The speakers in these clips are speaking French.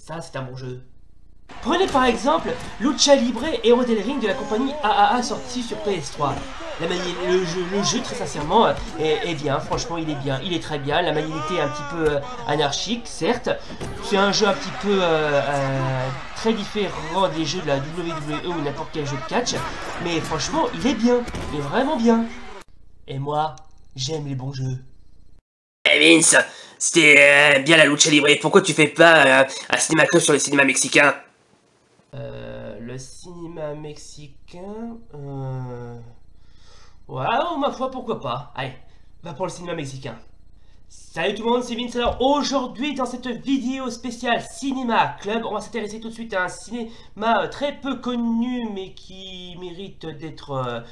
Ça, c'est un bon jeu. Prenez par exemple Lucha Libre Héros del Ring de la compagnie AAA sorti sur PS3. Le jeu très sincèrement est bien, franchement il est bien, il est très bien, la maniabilité est un petit peu anarchique certes, c'est un jeu un petit peu très différent des jeux de la WWE ou n'importe quel jeu de catch, mais franchement il est bien, il est vraiment bien. Et moi, j'aime les bons jeux. Hey Vince, c'était bien la lucha libre. Pourquoi tu fais pas un cinéma club sur le cinéma mexicain? Le cinéma mexicain... Ouais, oh, ma foi, pourquoi pas. Allez, va pour le cinéma mexicain. Salut tout le monde, c'est Vince. Alors aujourd'hui dans cette vidéo spéciale Cinéma Club, on va s'intéresser tout de suite à un cinéma très peu connu mais qui mérite d'être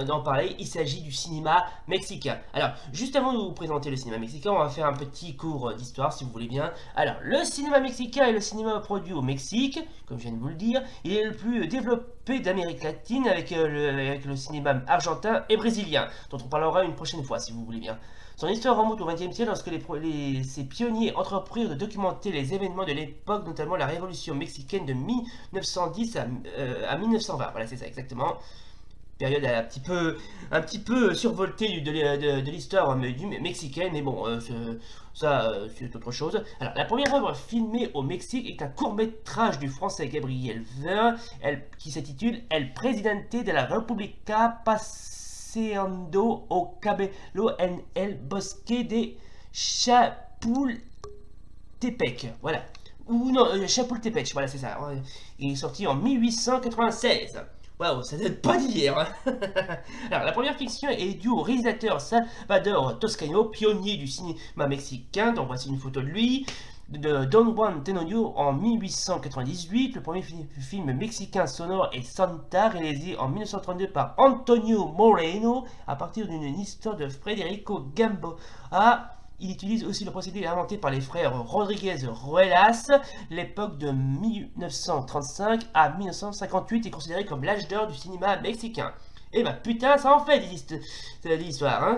d'en parler. Il s'agit du cinéma mexicain. Alors juste avant de vous présenter le cinéma mexicain, on va faire un petit cours d'histoire si vous voulez bien. Alors le cinéma mexicain est le cinéma produit au Mexique, comme je viens de vous le dire. Il est le plus développé d'Amérique latine avec le cinéma argentin et brésilien, dont on parlera une prochaine fois si vous voulez bien. Son histoire remonte au XXe siècle lorsque ces pionniers entreprirent de documenter les événements de l'époque, notamment la révolution mexicaine de 1910 à 1920. Voilà, c'est ça exactement. Période un petit peu survoltée de l'histoire mexicaine, mais bon, c'est autre chose. Alors, la première œuvre filmée au Mexique est un court-métrage du français Gabriel Ver, qui s'intitule El Presidente de la República Paseando au Cabello en el Bosque de Chapultepec. Voilà. Ou non, Chapultepec, voilà, c'est ça. Il est sorti en 1896. Waouh, ça date pas d'hier. Hein. Alors, la première fiction est due au réalisateur Salvador Toscano, pionnier du cinéma mexicain. Donc, voici une photo de lui. De Don Juan Tenorio en 1898. Le premier film mexicain sonore est Santa, réalisé en 1932 par Antonio Moreno à partir d'une histoire de Federico Gamboa. Il utilise aussi le procédé inventé par les frères Rodriguez Ruelas. L'époque de 1935 à 1958 est considérée comme l'âge d'or du cinéma mexicain. Et bah putain, ça en fait des histoires, hein.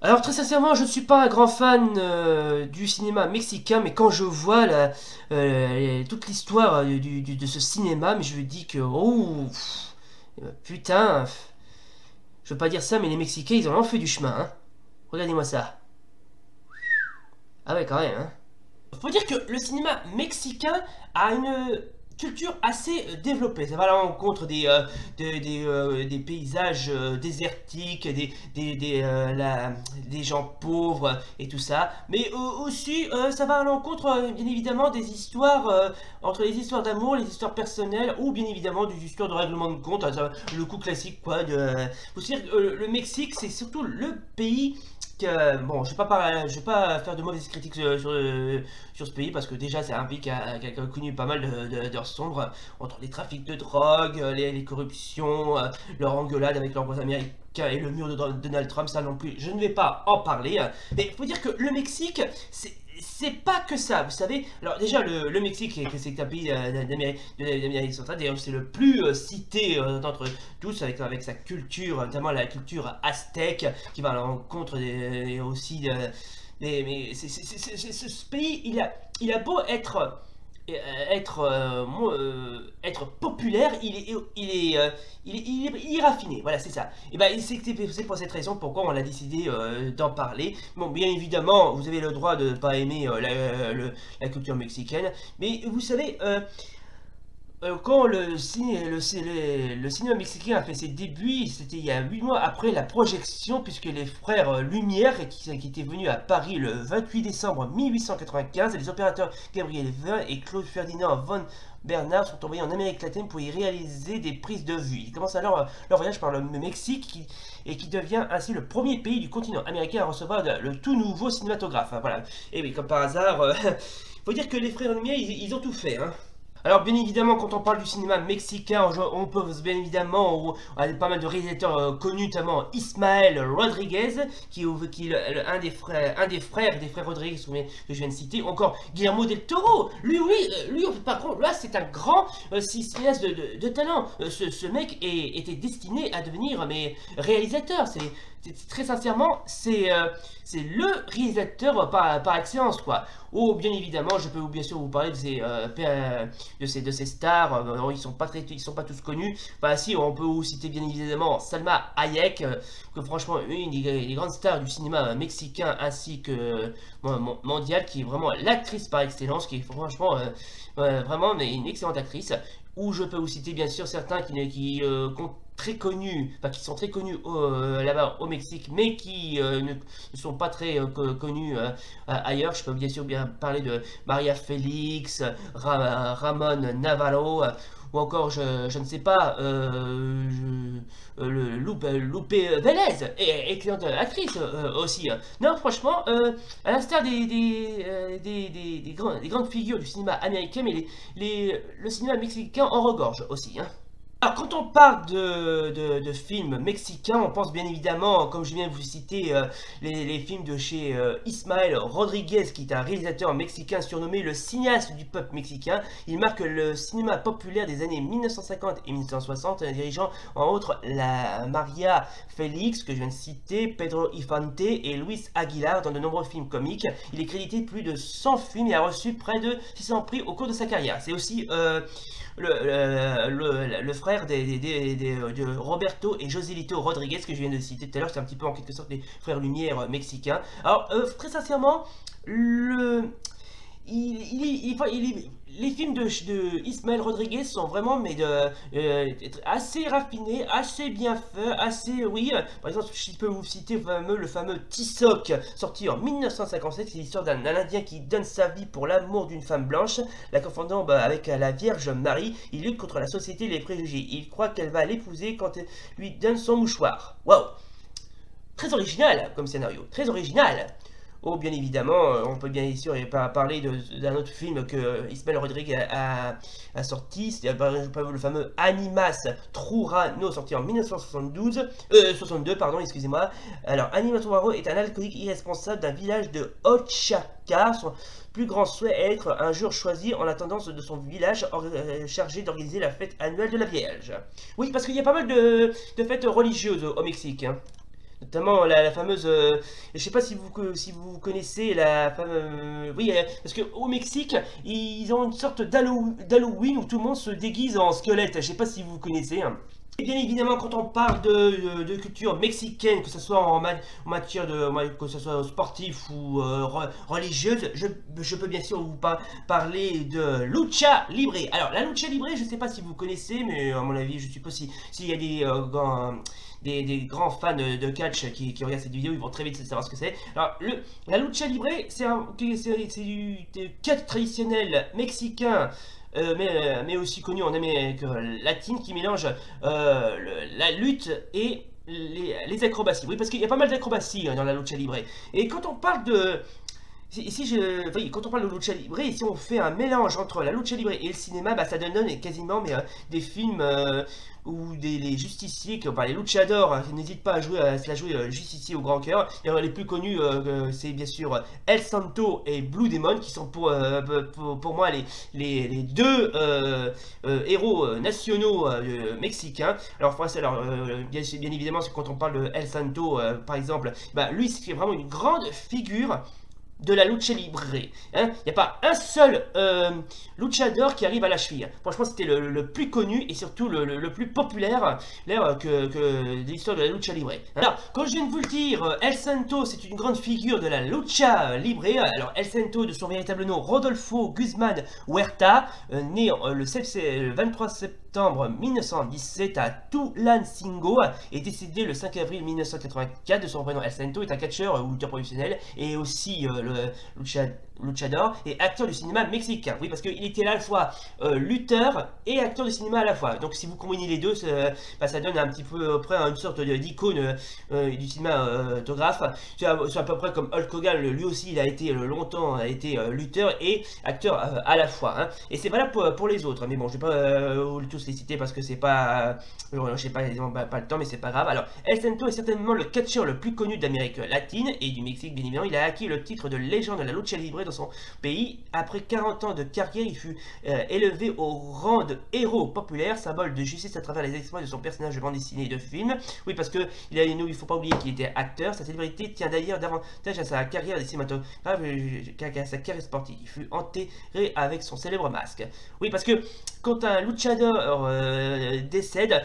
Alors très sincèrement, je ne suis pas un grand fan du cinéma mexicain, mais quand je vois toute l'histoire de ce cinéma, mais je me dis que oh putain, je veux pas dire ça, mais les Mexicains ils en ont fait du chemin, hein. Regardez-moi ça. Ah ouais, quand même, hein. Faut dire que le cinéma mexicain a une culture assez développée. Ça va à l'encontre des paysages désertiques, des gens pauvres et tout ça. Mais aussi, ça va à l'encontre, bien évidemment, des histoires, entre les histoires d'amour, les histoires personnelles, ou bien évidemment des histoires de règlement de compte. Le coup classique, quoi. Faut dire que le Mexique, c'est surtout le pays bon, je vais pas faire de mauvaises critiques sur ce pays parce que déjà c'est un pays qui a connu pas mal d'heures sombres entre les trafics de drogue, les corruptions, leur engueulade avec leurs voisins américains et le mur de Donald Trump, ça non plus, je ne vais pas en parler. Mais il faut dire que le Mexique, c'est pas que ça, vous savez. Alors déjà le Mexique, c'est un pays d'Amérique centrale, d'ailleurs c'est le plus cité d'entre tous avec sa culture, notamment la culture aztèque qui va à l'encontre aussi mais ce pays il a beau être populaire, il est raffiné, voilà c'est ça. Et ben c'est pour cette raison pourquoi on a décidé d'en parler. Bon, bien évidemment, vous avez le droit de ne pas aimer la culture mexicaine, mais vous savez, quand le cinéma mexicain a fait ses débuts, c'était il y a 8 mois après la projection, puisque les frères Lumière, qui étaient venus à Paris le 28 décembre 1895, les opérateurs Gabriel Vin et Claude Ferdinand von Bernard sont envoyés en Amérique latine pour y réaliser des prises de vue. Ils commencent alors leur voyage par le Mexique, qui devient ainsi le premier pays du continent américain à recevoir le tout nouveau cinématographe. Hein, voilà. Et oui, comme par hasard, faut dire que les frères Lumière, ils ont tout fait, hein. Alors bien évidemment quand on parle du cinéma mexicain, on peut bien évidemment, on a pas mal de réalisateurs connus, notamment Ismael Rodriguez, qui est un des frères Rodriguez que je viens de citer, ou encore Guillermo del Toro. Lui par contre, là c'est un grand cinéaste de talent. Ce mec était destiné à devenir réalisateur. Très sincèrement, c'est le réalisateur par excellence, quoi. Oh, bien évidemment, je peux bien sûr vous parler de ces stars. Ils sont pas tous connus. Bah si, on peut vous citer bien évidemment Salma Hayek, que franchement une des grandes stars du cinéma mexicain ainsi que mondial, qui est vraiment l'actrice par excellence, qui est franchement vraiment une excellente actrice. Ou je peux vous citer bien sûr certains qui qui sont très connus là-bas au Mexique, mais qui ne sont pas très connus ailleurs. Je peux bien sûr parler de Maria Félix, Ramon Navarro, ou encore, je ne sais pas, Lupe Vélez, excellente actrice aussi. Non, franchement, à l'instar des grandes figures du cinéma américain, mais le cinéma mexicain en regorge aussi, hein. Alors, quand on parle de films mexicains, on pense bien évidemment, comme je viens de vous citer, les films de chez Ismael Rodriguez, qui est un réalisateur mexicain surnommé le cinéaste du peuple mexicain. Il marque le cinéma populaire des années 1950 et 1960, dirigeant en outre la Maria Félix, que je viens de citer, Pedro Infante et Luis Aguilar dans de nombreux films comiques. Il est crédité de plus de 100 films et a reçu près de 600 prix au cours de sa carrière. C'est aussi le frère de Roberto et Joselito Rodriguez que je viens de citer tout à l'heure. C'est un petit peu en quelque sorte les frères Lumière mexicains. Alors très sincèrement, les films de Ismael Rodriguez sont vraiment assez raffinés, assez bien faits, assez, oui. Par exemple, je peux vous citer le fameux Tizoc, sorti en 1957. C'est l'histoire d'un Indien qui donne sa vie pour l'amour d'une femme blanche, la confondant avec la Vierge Marie. Il lutte contre la société et les préjugés. Il croit qu'elle va l'épouser quand elle lui donne son mouchoir. Waouh! Très original comme scénario, très original. Oh, bien évidemment, on peut bien sûr parler d'un autre film que Ismael Rodriguez a sorti, c'est le fameux Animas Trujano, sorti en 62, pardon, excusez-moi. Alors, Animas Trujano est un alcoolique irresponsable d'un village de Oaxaca. Son plus grand souhait est être un jour choisi en attendant de son village chargé d'organiser la fête annuelle de la Vierge. Oui, parce qu'il y a pas mal de fêtes religieuses au Mexique, hein. Notamment la fameuse, je sais pas si vous connaissez la fameuse, oui, parce que au Mexique, ils ont une sorte d'Halloween où tout le monde se déguise en squelette. Je sais pas si vous connaissez, hein. Et bien évidemment, quand on parle de culture mexicaine, que ce soit en matière que ce soit sportif ou religieuse, je peux bien sûr vous parler de lucha libre. Alors la lucha libre, je sais pas si vous connaissez, mais à mon avis, je suppose s'il y a des grands fans de catch qui regardent cette vidéo, ils vont très vite savoir ce que c'est. Alors, la lucha libre, c'est du catch traditionnel mexicain, mais aussi connu en Amérique latine, qui mélange la lutte et les acrobaties. Oui, parce qu'il y a pas mal d'acrobaties dans la lucha libre. Et quand on parle de... quand on parle de lucha libre, ici on fait un mélange entre la lucha libre et le cinéma, bah, ça donne quasiment des films où les justiciers, les luchadors, n'hésitent pas à se la jouer justicier au grand cœur. Les plus connus, c'est bien sûr El Santo et Blue Demon, qui sont pour moi les deux héros nationaux mexicains. Alors, bien évidemment, quand on parle de El Santo, par exemple, bah, lui c'est vraiment une grande figure de la lucha libre, hein. Il n'y a pas un seul luchador qui arrive à la cheville. Franchement, c'était le plus connu et surtout le plus populaire de l'histoire de la lucha libre. Alors, comme je viens de vous le dire, El Santo, c'est une grande figure de la lucha libre. Alors, El Santo, de son véritable nom, Rodolfo Guzman Huerta, né le 23 septembre septembre 1917 à Tulancingo et décédé le 5 avril 1984. De son prénom El Santo, est un catcheur ou lutteur professionnel et aussi le luchador et acteur du cinéma mexicain. Oui, parce qu'il était à la fois lutteur et acteur de cinéma à la fois. Donc si vous combinez les deux, ça donne un petit peu près une sorte d'icône du cinématographe. C'est à peu près comme Hulk Hogan, lui aussi il a été longtemps lutteur et acteur à la fois. Hein. Et c'est valable pour les autres. Mais bon, je vais pas tous les citer parce que c'est pas... je sais pas, pas le temps, mais c'est pas grave. Alors, El Santo est certainement le catcheur le plus connu d'Amérique latine et du Mexique, bien évidemment. Il a acquis le titre de légende de la lucha libre dans son pays. Après 40 ans de carrière, il fut élevé au rang de héros populaire, symbole de justice à travers les exploits de son personnage de bande dessinée et de film. Oui, parce que il faut pas oublier qu'il était acteur. Sa célébrité tient d'ailleurs davantage à sa carrière de cinématographe qu'à sa carrière sportive. Il fut enterré avec son célèbre masque. Oui, parce que quand un luchador décède,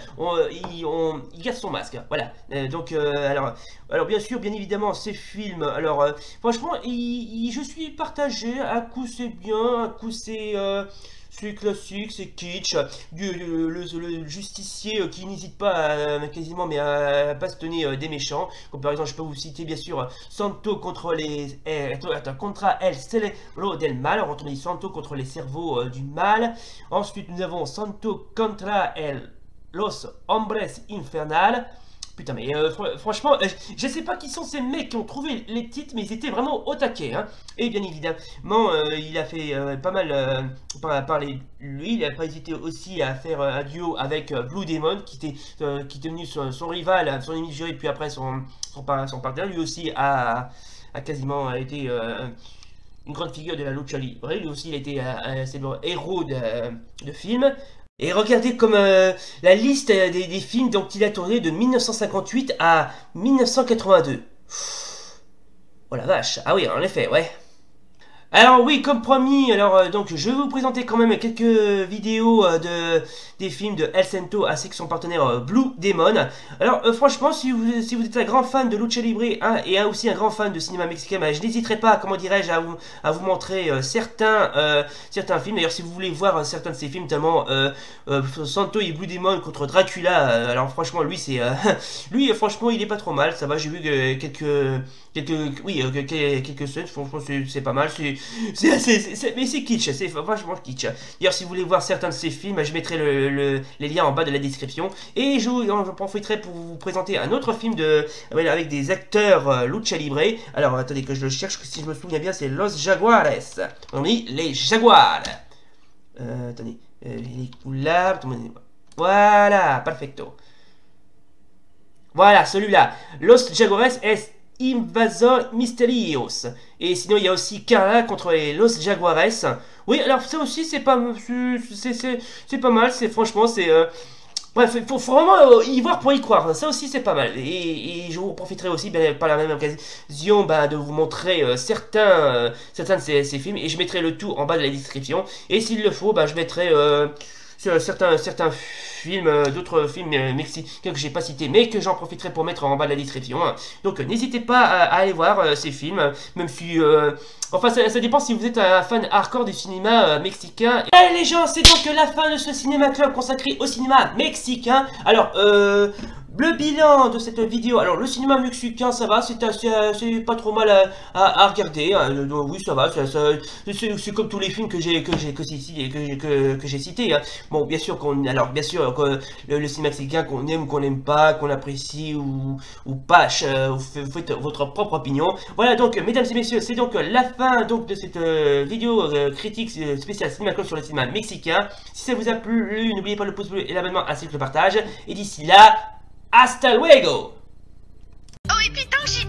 il garde son masque. Voilà. Alors bien sûr, bien évidemment, ces films. Alors franchement, je suis partagé. À coup c'est bien, à coup c'est classique, c'est kitsch. Le justicier qui n'hésite pas quasiment mais à bastonner des méchants. Comme par exemple, je peux vous citer bien sûr Santo contre contra El Cerebro del Mal. Alors, on dit Santo contre les cerveaux du mal. Ensuite, nous avons Santo contra Los Hombres Infernal. Putain, mais franchement, je sais pas qui sont ces mecs qui ont trouvé les titres, mais ils étaient vraiment au taquet. Hein. Et bien évidemment, il a fait pas mal parler lui. Il a pas hésité aussi à faire un duo avec Blue Demon, qui était devenu son rival, son ennemi juré, puis après son partenaire. Lui aussi a quasiment été une grande figure de la lucha libre. Lui aussi, il a été un héros de film. Et regardez comme la liste des films dont il a tourné de 1958 à 1982. Oh la vache, ah oui, en effet, ouais. Alors oui, comme promis, donc je vais vous présenter quand même quelques vidéos des films de El Santo ainsi que son partenaire Blue Demon. Alors franchement, si vous êtes un grand fan de lucha libre et aussi un grand fan de cinéma mexicain, je n'hésiterai pas, comment dirais-je, à vous montrer certains films. D'ailleurs, si vous voulez voir certains de ces films, notamment Santo et Blue Demon contre Dracula, alors franchement, lui lui franchement, il est pas trop mal. Ça va, j'ai vu quelques scènes, franchement c'est pas mal, mais c'est kitsch, c'est vachement kitsch. D'ailleurs, si vous voulez voir certains de ces films, je mettrai les liens en bas de la description. Et je profiterai pour vous présenter un autre film avec des acteurs lucha libre. Alors attendez que je le cherche, si je me souviens bien, c'est Los Jaguares. On dit les Jaguars. Attendez, les couleurs, voilà, perfecto. Voilà, celui-là, Los Jaguares es Invasor Misterios. Et sinon il y a aussi Carla contre les Los Jaguares. Oui, alors ça aussi c'est pas mal, c'est franchement c'est bref, il faut vraiment y voir pour y croire. Ça aussi c'est pas mal. Et je vous profiterai aussi par la même occasion de vous montrer certains de ces films. Et je mettrai le tout en bas de la description. Et s'il le faut, je mettrai certains films, d'autres films mexicains que j'ai pas cités, mais que j'en profiterai pour mettre en bas de la description. Donc n'hésitez pas à aller voir ces films, même si... enfin, ça dépend si vous êtes un fan hardcore du cinéma mexicain. Allez les gens, c'est donc la fin de ce cinéma club consacré au cinéma mexicain. Alors, le bilan de cette vidéo, alors le cinéma mexicain ça va, c'est pas trop mal à regarder, hein. Oui ça va, c'est comme tous les films que j'ai cités. Hein. Bon bien sûr que le cinéma mexicain qu'on aime ou qu'on n'aime pas, qu'on apprécie ou pas, vous faites votre propre opinion. Voilà donc mesdames et messieurs, c'est donc la fin donc de cette vidéo critique spéciale cinéma club sur le cinéma mexicain. Si ça vous a plu, n'oubliez pas le pouce bleu et l'abonnement ainsi que le partage. Et d'ici là, hasta luego! Oh et puis tant que j'y